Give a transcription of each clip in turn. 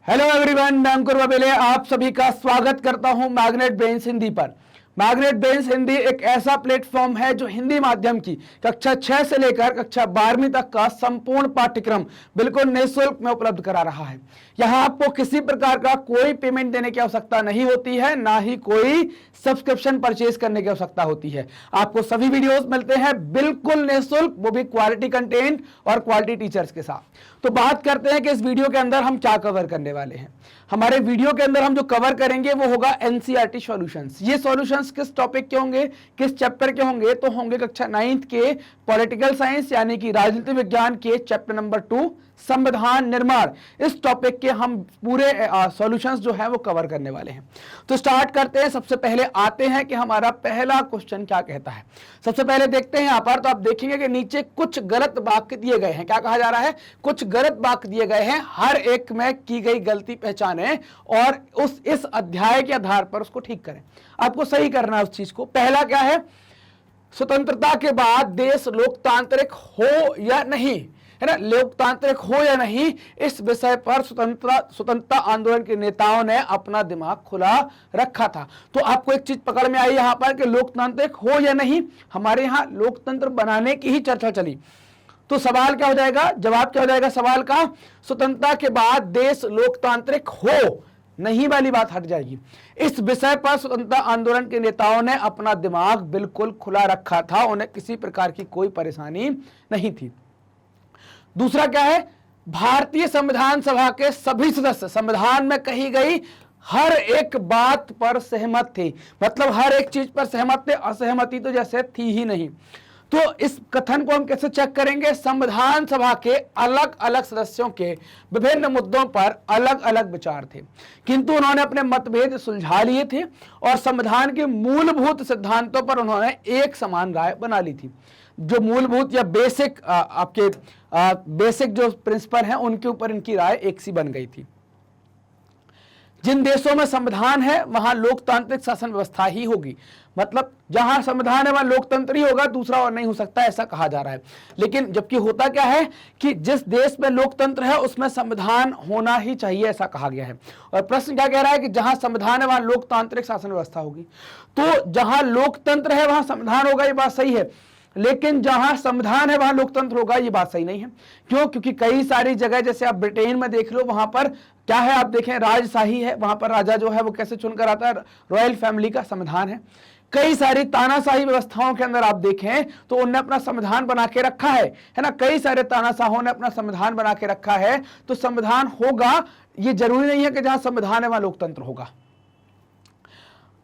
Hello everyone, मैं अंकुर बबेले आप सभी का स्वागत करता हूं मैग्नेट ब्रेन्स हिंदी पर। मैग्नेट ब्रेन्स हिंदी एक ऐसा प्लेटफॉर्म है जो हिंदी माध्यम की कक्षा 6 से लेकर कक्षा 12वीं तक का संपूर्ण पाठ्यक्रम बिल्कुल निःशुल्क में उपलब्ध करा रहा है। यहाँ आपको किसी प्रकार का कोई पेमेंट देने की आवश्यकता नहीं होती है, ना ही कोई सब्सक्रिप्शन परचेज करने की आवश्यकता होती है। आपको सभी वीडियोस मिलते हैं बिल्कुल निःशुल्क, वो भी क्वालिटी कंटेंट और क्वालिटी टीचर्स के साथ। तो बात करते हैं कि इस वीडियो के अंदर हम क्या कवर करने वाले हैं। हमारे वीडियो के अंदर हम जो कवर करेंगे वो होगा एनसीईआरटी सॉल्यूशंस। ये सॉल्यूशंस किस टॉपिक के होंगे, किस चैप्टर के होंगे? तो होंगे कक्षा 9th के पॉलिटिकल साइंस यानी कि राजनीति विज्ञान के चैप्टर नंबर 2 संविधान निर्माण। इस टॉपिक के हम पूरे सॉल्यूशंस जो है वो कवर करने वाले हैं। तो स्टार्ट करते हैं। सबसे पहले आते हैं कि हमारा पहला क्वेश्चन क्या कहता है। सबसे पहले देखते हैं यहाँ पर, तो आप देखेंगे कि नीचे कुछ गलत वाक्य दिए गए हैं। क्या कहा जा रहा है? कुछ गलत वाक्य दिए गए हैं, हर एक में की गई गलती पहचानें और इस अध्याय के आधार पर उसको ठीक करें। आपको सही करना है उस चीज को। पहला क्या है? स्वतंत्रता के बाद देश लोकतांत्रिक हो या नहीं, है ना, लोकतांत्रिक हो या नहीं, इस विषय पर स्वतंत्रता आंदोलन के नेताओं ने अपना दिमाग खुला रखा था। तो आपको एक चीज पकड़ में आई यहां पर कि लोकतांत्रिक हो या नहीं, हमारे यहां लोकतंत्र बनाने की ही चर्चा चली। तो सवाल क्या हो जाएगा, जवाब क्या हो जाएगा सवाल का? स्वतंत्रता के बाद देश लोकतांत्रिक हो नहीं वाली बात हट जाएगी। इस विषय पर स्वतंत्रता आंदोलन के नेताओं ने अपना दिमाग बिल्कुल खुला रखा था, उन्हें किसी प्रकार की कोई परेशानी नहीं थी। दूसरा क्या है? भारतीय संविधान सभा के सभी सदस्य संविधान में कही गई हर एक बात पर सहमत थे। मतलब हर एक चीज पर सहमत थे, असहमति तो जैसे थी ही नहीं। तो इस कथन को हम कैसे चेक करेंगे? संविधान सभा के अलग अलग सदस्यों के विभिन्न मुद्दों पर अलग अलग विचार थे, किंतु उन्होंने अपने मतभेद सुलझा लिए थे और संविधान के मूलभूत सिद्धांतों पर उन्होंने एक समान राय बना ली थी। जो मूलभूत या बेसिक बेसिक जो प्रिंसिपल हैं उनके ऊपर इनकी राय एक सी बन गई थी। जिन देशों में संविधान है वहां लोकतांत्रिक शासन व्यवस्था ही होगी। मतलब जहां संविधान है वहां लोकतंत्र ही होगा, दूसरा और नहीं हो सकता, ऐसा कहा जा रहा है। लेकिन जबकि होता क्या है कि जिस देश में लोकतंत्र है उसमें संविधान होना ही चाहिए, ऐसा कहा गया है। और प्रश्न क्या कह रहा है कि जहां संविधान है वहां लोकतांत्रिक शासन व्यवस्था होगी। तो जहां लोकतंत्र है वहां संविधान होगा, ये बात सही है। लेकिन जहां संविधान है वहां लोकतंत्र होगा, ये बात सही नहीं है। क्यों? क्योंकि कई सारी जगह, जैसे आप ब्रिटेन में देख लो, वहां पर क्या है, आप देखें राजशाही है, वहां पर राजा जो है वो कैसे चुनकर आता है, रॉयल फैमिली का संविधान है। कई सारी तानाशाही व्यवस्थाओं के अंदर आप देखें तो उन्होंने अपना संविधान बना के रखा है ना। कई सारे तानाशाहों ने अपना संविधान बना के रखा है। तो संविधान होगा, ये जरूरी नहीं है कि जहां संविधान है वहां लोकतंत्र होगा।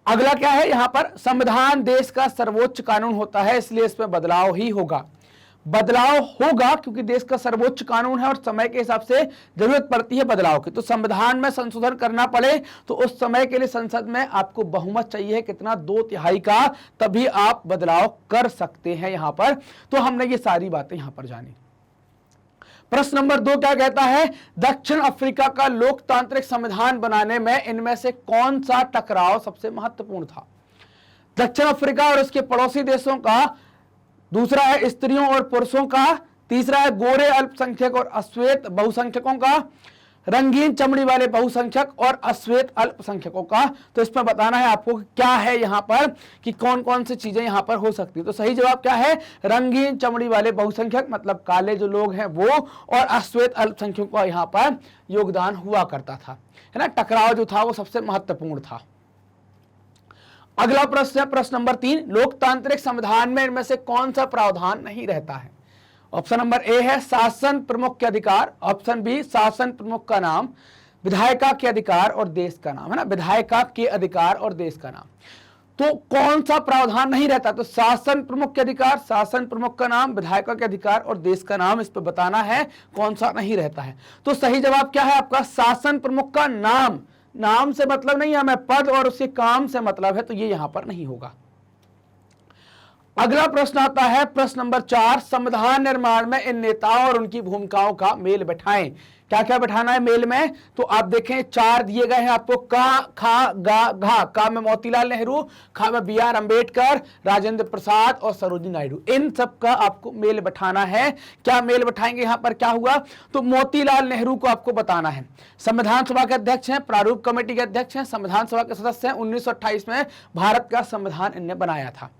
अगला क्या है यहां पर? संविधान देश का सर्वोच्च कानून होता है, इसलिए इसमें बदलाव ही होगा। बदलाव होगा क्योंकि देश का सर्वोच्च कानून है और समय के हिसाब से जरूरत पड़ती है बदलाव की। तो संविधान में संशोधन करना पड़े तो उस समय के लिए संसद में आपको बहुमत चाहिए, कितना? 2/3 का, तभी आप बदलाव कर सकते हैं यहां पर। तो हमने ये सारी बातें यहां पर जानी। प्रश्न नंबर 2 क्या कहता है? दक्षिण अफ्रीका का लोकतांत्रिक संविधान बनाने में इनमें से कौन सा टकराव सबसे महत्वपूर्ण था? दक्षिण अफ्रीका और उसके पड़ोसी देशों का। दूसरा है स्त्रियों और पुरुषों का। तीसरा है गोरे अल्पसंख्यक और अश्वेत बहुसंख्यकों का। रंगीन चमड़ी वाले बहुसंख्यक और अश्वेत अल्पसंख्यकों का। तो इसमें बताना है आपको क्या है यहां पर कि कौन कौन सी चीजें यहां पर हो सकती है। तो सही जवाब क्या है? रंगीन चमड़ी वाले बहुसंख्यक, मतलब काले जो लोग हैं वो, और अश्वेत अल्पसंख्यकों का यहां पर योगदान हुआ करता था, है ना। टकराव जो था वो सबसे महत्वपूर्ण था। अगला प्रश्न है प्रश्न नंबर 3, लोकतांत्रिक संविधान में इनमें से कौन सा प्रावधान नहीं रहता है? ऑप्शन नंबर ए है शासन प्रमुख के अधिकार, ऑप्शन बी शासन प्रमुख का नाम, विधायिका के अधिकार और देश का नाम, है ना, विधायिका के अधिकार और देश का नाम। तो कौन सा प्रावधान नहीं रहता? तो शासन प्रमुख के अधिकार, शासन प्रमुख का नाम, विधायिका के अधिकार और देश का नाम, इस पर बताना है कौन सा नहीं रहता है। तो सही जवाब क्या है आपका? शासन प्रमुख का नाम। नाम से मतलब नहीं है हमें, पद और उसके काम से मतलब है, तो ये यहां पर नहीं होगा। अगला प्रश्न आता है प्रश्न नंबर 4, संविधान निर्माण में इन नेताओं और उनकी भूमिकाओं का मेल बैठाएं। क्या क्या बैठाना है मेल में, तो आप देखें 4 दिए गए हैं आपको, का, खा, गा, घा। का में मोतीलाल नेहरू, खा में BR अम्बेडकर, राजेंद्र प्रसाद और सरोजिनी नायडू। इन सब का आपको मेल बैठाना है। क्या मेल बैठाएंगे, यहां पर क्या हुआ, तो मोतीलाल नेहरू को आपको बताना है। संविधान सभा के अध्यक्ष हैं, प्रारूप कमेटी के अध्यक्ष हैं, संविधान सभा के सदस्य हैं। 1928 में भारत का संविधान इन्हें बनाया था,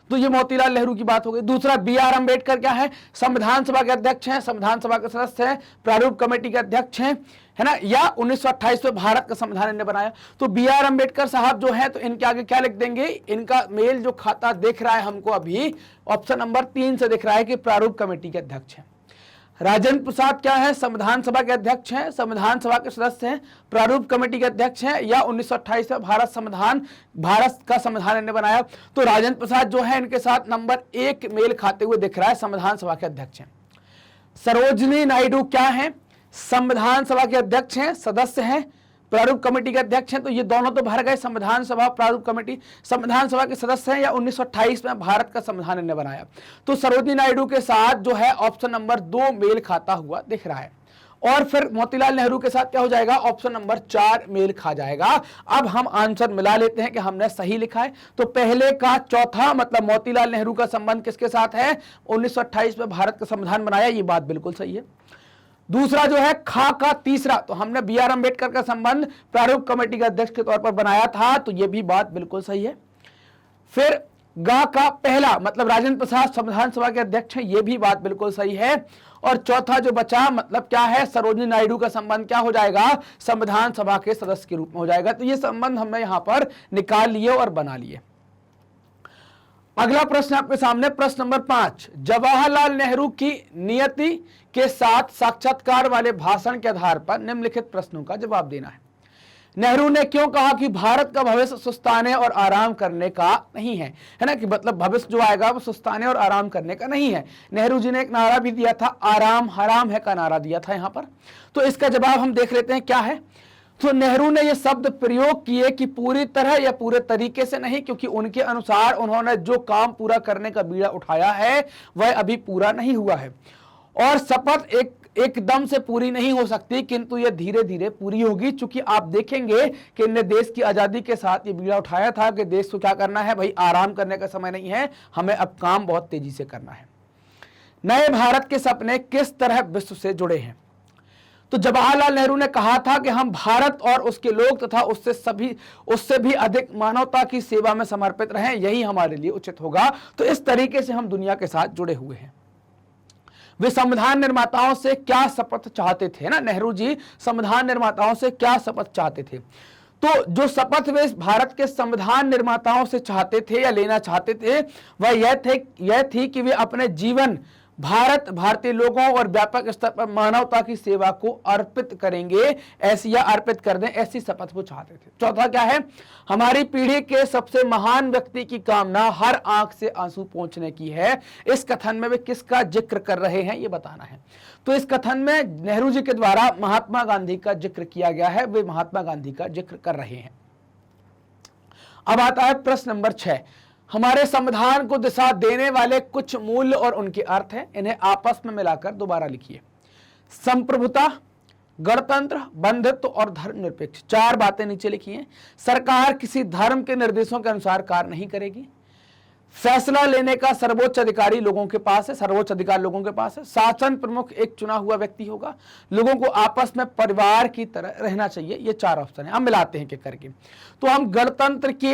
तो ये मोतीलाल नेहरू की बात हो गई। दूसरा BR अम्बेडकर क्या है, संविधान सभा के अध्यक्ष हैं, संविधान सभा के सदस्य हैं, प्रारूप कमेटी के अध्यक्ष हैं, है ना, या 1928 में भारत का संविधान इन्होंने बनाया। तो BR अम्बेडकर साहब जो है, तो इनके आगे क्या लिख देंगे, इनका मेल जो खाता दिख रहा है हमको अभी ऑप्शन नंबर 3 से दिख रहा है कि प्रारूप कमेटी के अध्यक्ष हैं। राजेंद्र प्रसाद क्या है, संविधान सभा के अध्यक्ष हैं, संविधान सभा के सदस्य हैं, प्रारूप कमेटी के अध्यक्ष हैं, या 1928 में भारत का संविधान इन्होंने बनाया। तो राजेंद्र प्रसाद जो है इनके साथ नंबर 1 मेल खाते हुए दिख रहा है, संविधान सभा के अध्यक्ष हैं। सरोजिनी नायडू क्या है, संविधान सभा के अध्यक्ष हैं, सदस्य हैं, प्रारूप कमेटी के अध्यक्ष हैं। तो ये दोनों तो भर गए, संविधान सभा, प्रारूप कमेटी। संविधान सभा के सदस्य हैं, या 1928 में भारत का संविधान इन्होंने बनाया। तो सरोजिनी नायडू के साथ जो है ऑप्शन नंबर 2 मेल खाता हुआ दिख रहा है। और फिर मोतीलाल नेहरू के साथ क्या हो जाएगा, ऑप्शन नंबर 4 मेल खा जाएगा। अब हम आंसर मिला लेते हैं कि हमने सही लिखा है। तो पहले का चौथा मतलब मोतीलाल नेहरू का संबंध किसके साथ है, 1928 में भारत का संविधान बनाया, ये बात बिल्कुल सही है। दूसरा जो है खा का तीसरा, तो हमने BR अम्बेडकर का संबंध प्रारूप कमेटी के अध्यक्ष के तौर पर बनाया था, तो यह भी बात बिल्कुल सही है। फिर गा का पहला मतलब राजेंद्र प्रसाद संविधान सभा के अध्यक्ष हैं, यह भी बात बिल्कुल सही है। और चौथा जो बचा मतलब क्या है, सरोजिनी नायडू का संबंध क्या हो जाएगा, संविधान सभा के सदस्य के रूप में हो जाएगा। तो ये संबंध हमने यहां पर निकाल लिए और बना लिए। अगला प्रश्न आपके सामने, प्रश्न नंबर 5, जवाहरलाल नेहरू की नियति के साथ साक्षात्कार वाले भाषण के आधार पर निम्नलिखित प्रश्नों का जवाब देना है। नेहरू ने क्यों कहा कि भारत का भविष्य सुस्ताने और आराम करने का नहीं है, है ना, कि मतलब भविष्य जो आएगा वो सुस्ताने और आराम करने का नहीं है। नेहरू जी ने एक नारा भी दिया था, आराम हराम है का नारा दिया था यहां पर। तो इसका जवाब हम देख लेते हैं क्या है। तो नेहरू ने यह शब्द प्रयोग किए कि पूरी तरह या पूरे तरीके से नहीं, क्योंकि उनके अनुसार उन्होंने जो काम पूरा करने का बीड़ा उठाया है वह अभी पूरा नहीं हुआ है, और शपथ एकदम से पूरी नहीं हो सकती, किंतु यह धीरे धीरे पूरी होगी। चूंकि आप देखेंगे कि इन्होंने देश की आजादी के साथ ये बीड़ा उठाया था कि देश को क्या करना है भाई, आराम करने का समय नहीं है, हमें अब काम बहुत तेजी से करना है। नए भारत के सपने किस तरह विश्व से जुड़े हैं। तो जवाहरलाल नेहरू ने कहा था कि हम भारत और उसके लोग तथा उससे भी अधिक मानवता की सेवा में समर्पित रहें, यही हमारे लिए उचित होगा। तो इस तरीके से हम दुनिया के साथ जुड़े हुए हैं। वे संविधान निर्माताओं से क्या शपथ चाहते थे ना, नेहरू जी संविधान निर्माताओं से क्या शपथ चाहते थे। तो जो शपथ वे भारत के संविधान निर्माताओं से चाहते थे या लेना चाहते थे वह यह थी कि वे अपने जीवन भारतीय लोगों और व्यापक स्तर पर मानवता की सेवा को अर्पित करेंगे, ऐसी या अर्पित कर दें, ऐसी शपथ वो चाहते थे। चौथा क्या है, हमारी पीढ़ी के सबसे महान व्यक्ति की कामना हर आंख से आंसू पोंछने की है। इस कथन में वे किसका जिक्र कर रहे हैं ये बताना है। तो इस कथन में नेहरू जी के द्वारा महात्मा गांधी का जिक्र किया गया है, वे महात्मा गांधी का जिक्र कर रहे हैं। अब आता है प्रश्न नंबर 6, हमारे संविधान को दिशा देने वाले कुछ मूल्य और उनके अर्थ हैं, इन्हें आपस में मिलाकर दोबारा लिखिए। संप्रभुता, गणतंत्र, बंधुत्व और धर्मनिरपेक्ष, 4 बातें नीचे लिखी हैं। सरकार किसी धर्म के निर्देशों के अनुसार कार्य नहीं करेगी। फैसला लेने का सर्वोच्च अधिकारी लोगों के पास है, सर्वोच्च अधिकार लोगों के पास है। शासन प्रमुख एक चुना हुआ व्यक्ति होगा। लोगों को आपस में परिवार की तरह रहना चाहिए। ये 4 ऑप्शन है, हम मिलाते हैं करके। तो हम गणतंत्र के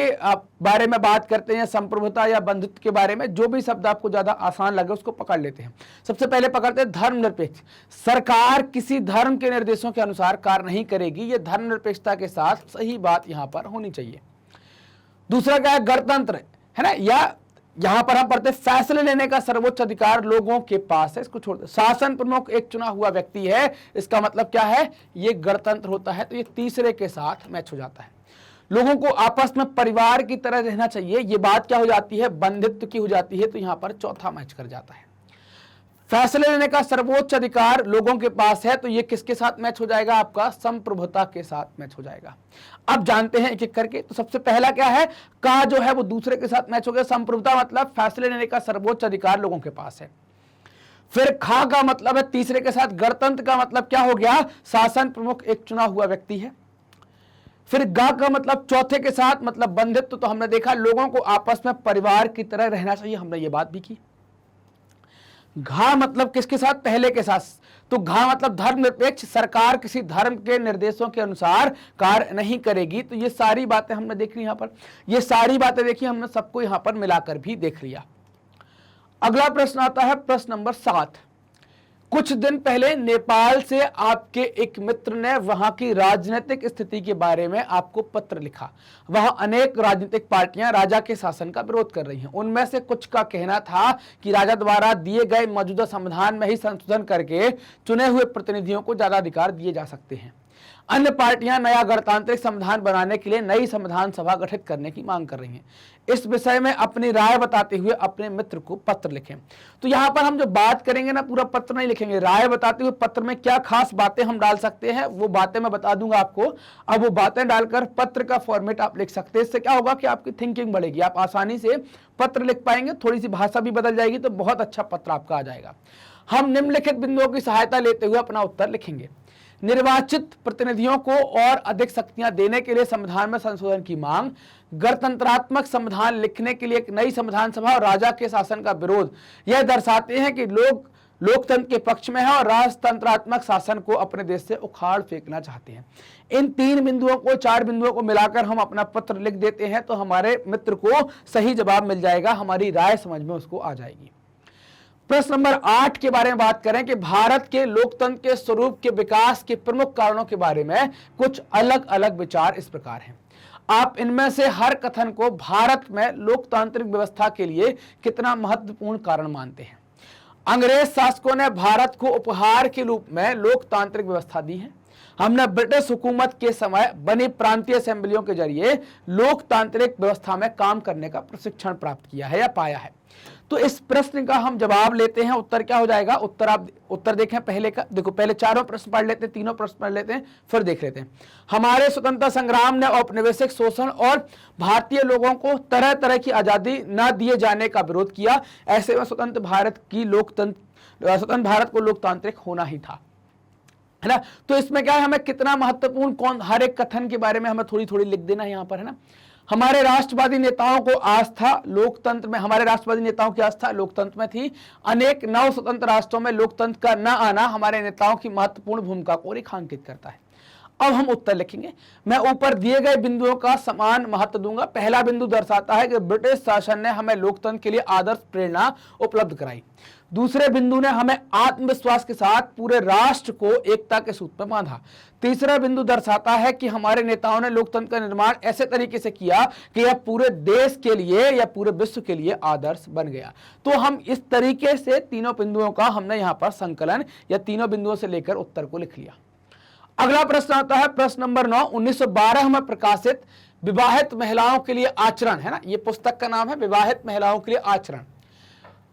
बारे में बात करते हैं, संप्रभुता या बंधुत्व के बारे में, जो भी शब्द आपको ज्यादा आसान लगे उसको पकड़ लेते हैं। सबसे पहले पकड़ते हैं धर्मनिरपेक्ष। सरकार किसी धर्म के निर्देशों के अनुसार कार्य नहीं करेगी, ये धर्मनिरपेक्षता के साथ सही बात यहां पर होनी चाहिए। दूसरा क्या है, गणतंत्र, है ना, या यहां पर हम पढ़ते हैं फैसले लेने का सर्वोच्च अधिकार लोगों के पास है, इसको छोड़ दे। शासन प्रमुख एक चुना हुआ व्यक्ति है, इसका मतलब क्या है, ये गणतंत्र होता है। तो ये तीसरे के साथ मैच हो जाता है। लोगों को आपस में परिवार की तरह रहना चाहिए, ये बात क्या हो जाती है, बंधुत्व की हो जाती है। तो यहां पर चौथा मैच कर जाता है। फैसले लेने का सर्वोच्च अधिकार लोगों के पास है, तो ये किसके साथ मैच हो जाएगा, आपका संप्रभुता के साथ मैच हो जाएगा। अब जानते हैं एक एक करके। तो सबसे पहला क्या है, का जो है वो दूसरे के साथ मैच हो गया। संप्रभुता मतलब फैसले लेने का सर्वोच्च अधिकार लोगों के पास है। फिर खा का मतलब है तीसरे के साथ गणतंत्र का मतलब क्या हो गया, शासन प्रमुख एक चुना हुआ व्यक्ति है। फिर गा का मतलब चौथे के साथ मतलब बंधुत्व, तो हमने देखा लोगों को आपस में परिवार की तरह रहना चाहिए, हमने ये बात भी की। घा मतलब किसके साथ, पहले के साथ, तो घा मतलब धर्मनिरपेक्ष, सरकार किसी धर्म के निर्देशों के अनुसार कार्य नहीं करेगी। तो ये सारी बातें हमने देख ली, यहां पर ये सारी बातें देखी हमने, सबको यहां पर मिलाकर भी देख लिया। अगला प्रश्न आता है प्रश्न नंबर 7। कुछ दिन पहले नेपाल से आपके एक मित्र ने वहां की राजनीतिक स्थिति के बारे में आपको पत्र लिखा। वहां अनेक राजनीतिक पार्टियां राजा के शासन का विरोध कर रही हैं। उनमें से कुछ का कहना था कि राजा द्वारा दिए गए मौजूदा संविधान में ही संशोधन करके चुने हुए प्रतिनिधियों को ज्यादा अधिकार दिए जा सकते हैं। अन्य पार्टियां नया गणतांत्रिक संविधान बनाने के लिए नई संविधान सभा गठित करने की मांग कर रही हैं। इस विषय में अपनी राय बताते हुए अपने मित्र को पत्र लिखें। तो यहां पर हम जो बात करेंगे ना, पूरा पत्र नहीं लिखेंगे, राय बताते हुए पत्र में क्या खास बातें हम डाल सकते हैं वो बातें मैं बता दूंगा आपको। अब वो बातें डालकर पत्र का फॉर्मेट आप लिख सकते हैं। इससे क्या होगा कि आपकी थिंकिंग बढ़ेगी, आप आसानी से पत्र लिख पाएंगे, थोड़ी सी भाषा भी बदल जाएगी, तो बहुत अच्छा पत्र आपका आ जाएगा। हम निम्नलिखित बिंदुओं की सहायता लेते हुए अपना उत्तर लिखेंगे। निर्वाचित प्रतिनिधियों को और अधिक शक्तियां देने के लिए संविधान में संशोधन की मांग, गणतंत्रात्मक संविधान लिखने के लिए एक नई संविधान सभा और राजा के शासन का विरोध, यह दर्शाते हैं कि लोग लोकतंत्र के पक्ष में है और राजतंत्रात्मक शासन को अपने देश से उखाड़ फेंकना चाहते हैं। इन 3 बिंदुओं को, 4 बिंदुओं को मिलाकर हम अपना पत्र लिख देते हैं तो हमारे मित्र को सही जवाब मिल जाएगा, हमारी राय समझ में उसको आ जाएगी। प्रश्न नंबर 8 के बारे में बात करें कि भारत के लोकतंत्र के स्वरूप के विकास के प्रमुख कारणों के बारे में कुछ अलग अलग विचार इस प्रकार हैं। आप इनमें से हर कथन को भारत में लोकतांत्रिक व्यवस्था के लिए कितना महत्वपूर्ण कारण मानते हैं। अंग्रेज शासकों ने भारत को उपहार के रूप में लोकतांत्रिक व्यवस्था दी है। हमने ब्रिटिश हुकूमत के समय बनी प्रांतीय असेंबलियों के जरिए लोकतांत्रिक व्यवस्था में काम करने का प्रशिक्षण प्राप्त किया है या पाया है। तो इस प्रश्न का हम जवाब लेते हैं, उत्तर क्या हो जाएगा, उत्तर आप उत्तर देखें पहले का, देखो पहले चारों प्रश्न पढ़ लेते हैं, तीनों प्रश्न पढ़ लेते हैं, फिर देख लेते हैं। हमारे स्वतंत्रता संग्राम ने औपनिवेशिक शोषण और भारतीय लोगों को तरह तरह की आजादी न दिए जाने का विरोध किया। ऐसे में स्वतंत्र भारत को लोकतांत्रिक होना ही था, है ना। तो इसमें क्या है, हमें कितना महत्वपूर्ण कौन, हर एक कथन के बारे में हमें थोड़ी थोड़ी लिख देना है यहाँ पर, है ना। हमारे राष्ट्रवादी नेताओं को आस्था लोकतंत्र में, हमारे राष्ट्रवादी नेताओं की आस्था लोकतंत्र में थी। अनेक नव स्वतंत्र राष्ट्रों में लोकतंत्र का न आना हमारे नेताओं की महत्वपूर्ण भूमिका को रेखांकित करता है। अब हम उत्तर लिखेंगे। मैं ऊपर दिए गए बिंदुओं का समान महत्व दूंगा। पहला बिंदु दर्शाता है कि ब्रिटिश शासन ने हमें लोकतंत्र के लिए आदर्श प्रेरणा उपलब्ध कराई। दूसरे बिंदु ने हमें आत्मविश्वास के साथ पूरे राष्ट्र को एकता के सूत्र में बांधा। तीसरा बिंदु दर्शाता है कि हमारे नेताओं ने लोकतंत्र का निर्माण ऐसे तरीके से किया कि यह पूरे देश के लिए या पूरे विश्व के लिए आदर्श बन गया। तो हम इस तरीके से तीनों बिंदुओं का हमने यहाँ पर संकलन या तीनों बिंदुओं से लेकर उत्तर को लिख लिया। अगला प्रश्न आता है प्रश्न नंबर 9। 1912 में प्रकाशित विवाहित महिलाओं के लिए आचरण, है ना, ये पुस्तक का नाम है विवाहित महिलाओं के लिए आचरण।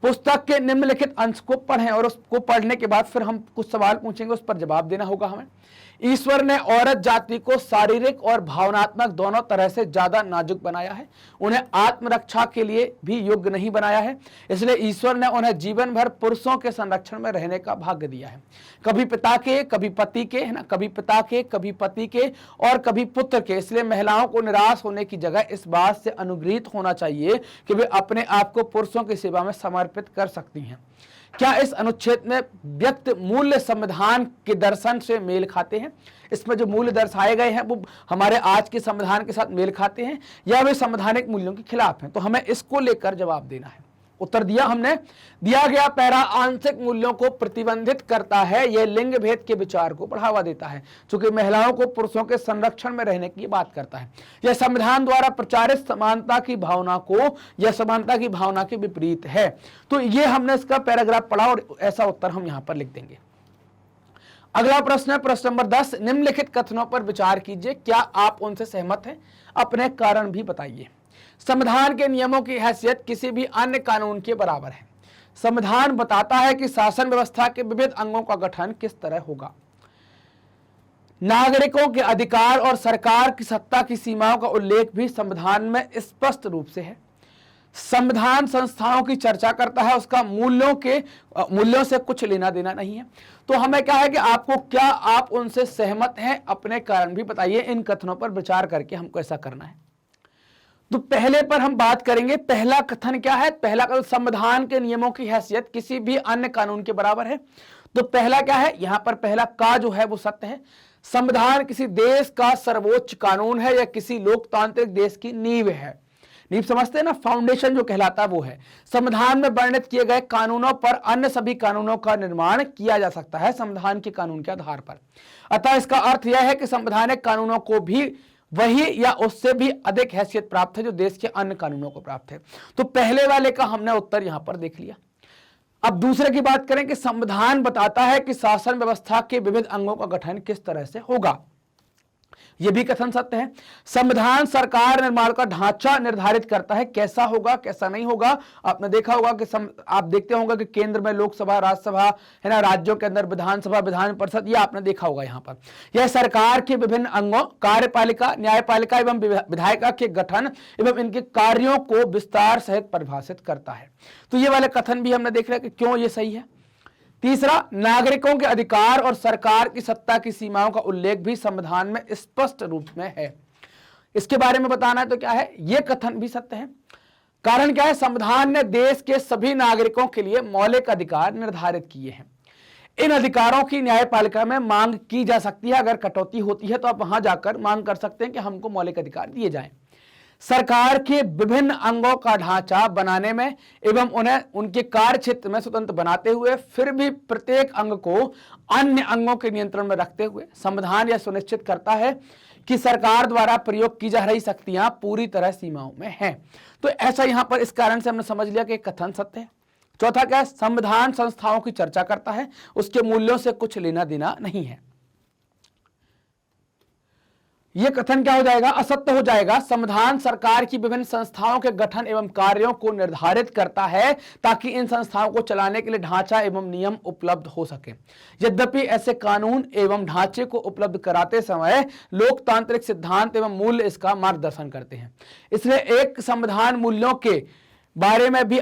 पुस्तक के निम्नलिखित अंश को पढ़ें और उसको पढ़ने के बाद फिर हम कुछ सवाल पूछेंगे, उस पर जवाब देना होगा हमें। ईश्वर ने औरत जाति को शारीरिक और भावनात्मक दोनों तरह से ज्यादा नाजुक बनाया है। उन्हें आत्मरक्षा के लिए भी योग्य नहीं बनाया है। इसलिए ईश्वर ने उन्हें जीवन भर पुरुषों के संरक्षण में रहने का भाग्य दिया है। कभी पिता के, कभी पति के, है ना, कभी पिता के, कभी पति के और कभी पुत्र के। इसलिए महिलाओं को निराश होने की जगह इस बात से अनुग्रहित होना चाहिए कि वे अपने आप को पुरुषों की सेवा में समर्पित कर सकती हैं। क्या इस अनुच्छेद में व्यक्त मूल्य संविधान के दर्शन से मेल खाते हैं? इसमें जो मूल्य दर्शाए गए हैं वो हमारे आज के संविधान के साथ मेल खाते हैं या वे संवैधानिक मूल्यों के खिलाफ हैं? तो हमें इसको लेकर जवाब देना है। उत्तर दिया हमने। दिया गया पैरा आंशिक मूल्यों को प्रतिबंधित करता है। यह लिंग भेद के विचार को बढ़ावा देता है, क्योंकि महिलाओं को पुरुषों के संरक्षण में रहने की बात करता है। यह संविधान द्वारा प्रचारित समानता की भावना को या समानता की भावना के विपरीत है। तो ये हमने इसका पैराग्राफ पढ़ा और ऐसा उत्तर हम यहां पर लिख देंगे। अगला प्रश्न है प्रश्न नंबर 10। निम्नलिखित कथनों पर विचार कीजिए, क्या आप उनसे सहमत हैं? अपने कारण भी बताइए। संविधान के नियमों की हैसियत किसी भी अन्य कानून के बराबर है। संविधान बताता है कि शासन व्यवस्था के विविध अंगों का गठन किस तरह होगा। नागरिकों के अधिकार और सरकार की सत्ता की सीमाओं का उल्लेख भी संविधान में स्पष्ट रूप से है। संविधान संस्थाओं की चर्चा करता है, उसका मूल्यों से कुछ लेना देना नहीं है। तो हमें क्या है कि क्या आप उनसे सहमत हैं? अपने कारण भी बताइए। इन कथनों पर विचार करके हमको ऐसा करना है। तो पहले पर हम बात करेंगे। पहला कथन क्या है? पहला कथन, संविधान के नियमों की हैसियत किसी भी अन्य कानून के बराबर है। तो पहला क्या है यहां पर? पहला का जो है वो सत्य है। संविधान किसी देश का सर्वोच्च कानून है या किसी लोकतांत्रिक देश की नींव है। नींव समझते हैं ना, फाउंडेशन जो कहलाता है वो है। संविधान में वर्णित किए गए कानूनों पर अन्य सभी कानूनों का निर्माण किया जा सकता है संविधान के कानून के आधार पर। अतः इसका अर्थ यह है कि संवैधानिक कानूनों को भी वही या उससे भी अधिक हैसियत प्राप्त है जो देश के अन्य कानूनों को प्राप्त है। तो पहले वाले का हमने उत्तर यहां पर देख लिया। अब दूसरे की बात करें कि संविधान बताता है कि शासन व्यवस्था के विविध अंगों का गठन किस तरह से होगा। यह भी कथन सत्य है। संविधान सरकार निर्माण का ढांचा निर्धारित करता है, कैसा होगा कैसा नहीं होगा। आपने देखा होगा कि आप देखते होंगे कि केंद्र में लोकसभा, राज्यसभा है ना, राज्यों के अंदर विधानसभा, विधान परिषद, यह आपने देखा होगा। यहां पर यह सरकार के विभिन्न अंगों, कार्यपालिका, न्यायपालिका एवं विधायिका के गठन एवं इनके कार्यों को विस्तार सहित परिभाषित करता है। तो ये वाले कथन भी हमने देख रहे कि क्यों ये सही है। तीसरा, नागरिकों के अधिकार और सरकार की सत्ता की सीमाओं का उल्लेख भी संविधान में स्पष्ट रूप में है। इसके बारे में बताना है तो क्या है, यह कथन भी सत्य है। कारण क्या है? संविधान ने देश के सभी नागरिकों के लिए मौलिक अधिकार निर्धारित किए हैं। इन अधिकारों की न्यायपालिका में मांग की जा सकती है। अगर कटौती होती है तो आप वहां जाकर मांग कर सकते हैं कि हमको मौलिक अधिकार दिए जाएं। सरकार के विभिन्न अंगों का ढांचा बनाने में एवं उन्हें उनके कार्य क्षेत्र में स्वतंत्र बनाते हुए फिर भी प्रत्येक अंग को अन्य अंगों के नियंत्रण में रखते हुए संविधान यह सुनिश्चित करता है कि सरकार द्वारा प्रयोग की जा रही शक्तियां पूरी तरह सीमाओं में हैं। तो ऐसा यहां पर इस कारण से हमने समझ लिया कि कथन सत्य है। चौथा क्या है? संविधान संस्थाओं की चर्चा करता है, उसके मूल्यों से कुछ लेना देना नहीं है। यह कथन क्या हो जाएगा? असत्य हो जाएगा। संविधान सरकार की विभिन्न संस्थाओं के गठन एवं कार्यों को निर्धारित करता है ताकि इन संस्थाओं को चलाने के लिए ढांचा एवं नियम उपलब्ध हो सके। यद्यपि ऐसे कानून एवं ढांचे को उपलब्ध कराते समय लोकतांत्रिक सिद्धांत एवं मूल्य इसका मार्गदर्शन करते हैं। इसलिए एक संविधान मूल्यों के बारे में भी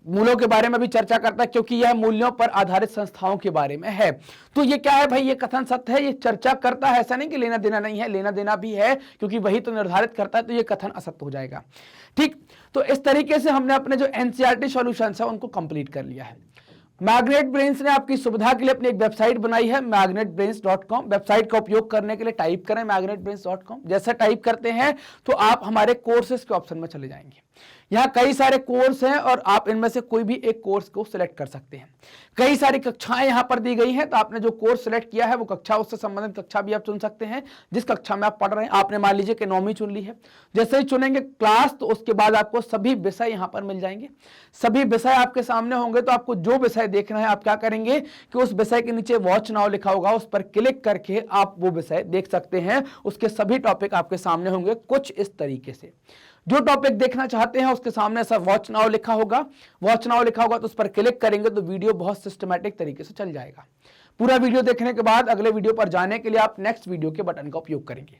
मूल्यों के बारे में भी चर्चा करता है, क्योंकि यह मूल्यों पर आधारित संस्थाओं के बारे में है। तो ये क्या है भाई? ये कथन सत्य है, ये चर्चा करता है। ऐसा नहीं कि लेना देना नहीं है, लेना देना भी है, क्योंकि वही तो निर्धारित करता है। तो ये कथन असत्य हो जाएगा। ठीक, तो इस तरीके से हमने अपने जो एनसीईआरटी सॉल्यूशंस है उनको कंप्लीट कर लिया है। मैग्नेट ब्रेन्स ने आपकी सुविधा के लिए अपनी एक वेबसाइट बनाई है, magnetbrains.com। वेबसाइट का उपयोग करने के लिए टाइप करें magnetbrains.com। जैसे टाइप करते हैं तो आप हमारे कोर्सेज के ऑप्शन में चले जाएंगे। यहाँ कई सारे कोर्स हैं और आप इनमें से कोई भी एक कोर्स को सिलेक्ट कर सकते हैं। कई सारी कक्षाएं यहाँ पर दी गई हैं, तो आपने जो कोर्स सिलेक्ट किया है वो कक्षा, उससे संबंधित कक्षा भी आप चुन सकते हैं जिस कक्षा में आप पढ़ रहे हैं। आपने मान लीजिए कि 9वीं चुन ली है, जैसे ही चुनेंगे क्लास तो उसके बाद आपको सभी विषय यहाँ पर मिल जाएंगे। सभी विषय आपके सामने होंगे, तो आपको जो विषय देखना है आप क्या करेंगे कि उस विषय के नीचे वॉच नाउ लिखा होगा, उस पर क्लिक करके आप वो विषय देख सकते हैं। उसके सभी टॉपिक आपके सामने होंगे कुछ इस तरीके से। जो टॉपिक देखना चाहते हैं उसके सामने ऐसा वॉच नाउ लिखा होगा, वॉच नाउ लिखा होगा तो उस पर क्लिक करेंगे तो वीडियो बहुत सिस्टमैटिक तरीके से चल जाएगा। पूरा वीडियो देखने के बाद अगले वीडियो पर जाने के लिए आप नेक्स्ट वीडियो के बटन का उपयोग करेंगे।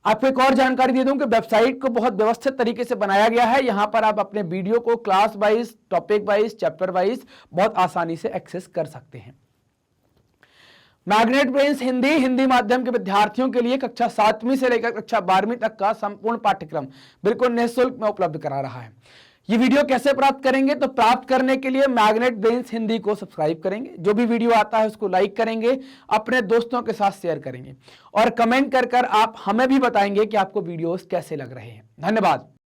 आपको एक और जानकारी दे दूं कि वेबसाइट को बहुत व्यवस्थित तरीके से बनाया गया है। यहां पर आप अपने वीडियो को class wise, topic wise, chapter wise बहुत आसानी से एक्सेस कर सकते हैं। मैग्नेट ब्रेन्स हिंदी माध्यम के विद्यार्थियों के लिए कक्षा 7वीं से लेकर कक्षा 12वीं तक का संपूर्ण पाठ्यक्रम बिल्कुल निःशुल्क में उपलब्ध करा रहा है। ये वीडियो कैसे प्राप्त करेंगे? तो प्राप्त करने के लिए मैग्नेट ब्रेन्स हिंदी को सब्सक्राइब करेंगे, जो भी वीडियो आता है उसको लाइक करेंगे, अपने दोस्तों के साथ शेयर करेंगे और कमेंट कर आप हमें भी बताएंगे कि आपको वीडियोस कैसे लग रहे हैं। धन्यवाद।